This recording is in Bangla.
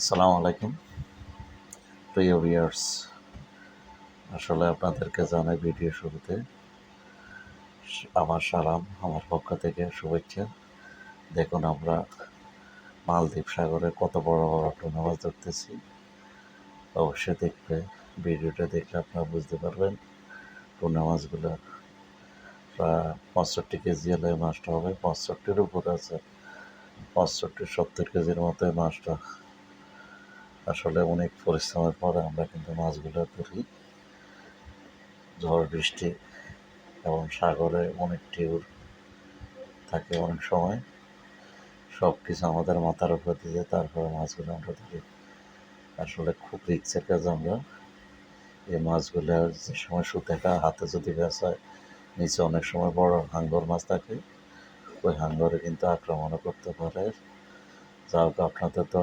আসসালামু আলাইকুম প্রিয় ভিউয়ার্স। আসলে আপনাদেরকে জানাই ভিডিও শুরুতে আমার সালাম, আমার পক্ষ থেকে শুভেচ্ছা। দেখুন আমরা মালদ্বীপ সাগরে কত বড় বড় টুনা মাছ ধরতেছি। অবশ্যই ভিডিওটা দেখলে আপনারা বুঝতে পারবেন টুনা মাছগুলো প্রায় 65 কেজি হলে মাছটা হবে, 65-র উপর আছে, 65-70 কেজির মতো মাছটা। আসলে অনেক পরিশ্রমের পরে আমরা কিন্তু মাছগুলো ধরি। ঝড় বৃষ্টি এবং সাগরে অনেক ঢেউ থাকে, অনেক সময় সব কিছু আমাদের মাথার উপর দিয়ে তারপরে মাছগুলো আমরা ধরি। আসলে খুব রিস্কের কাজ। আমরা এই মাছগুলো যে সময় সুতেটা হাতে যদি বেসায়, নিচে অনেক সময় বড় হাঙ্গর মাছ থাকে, ওই হাঙ্গরে কিন্তু আক্রমণও করতে পারে। যা হোক, আপনাদের তো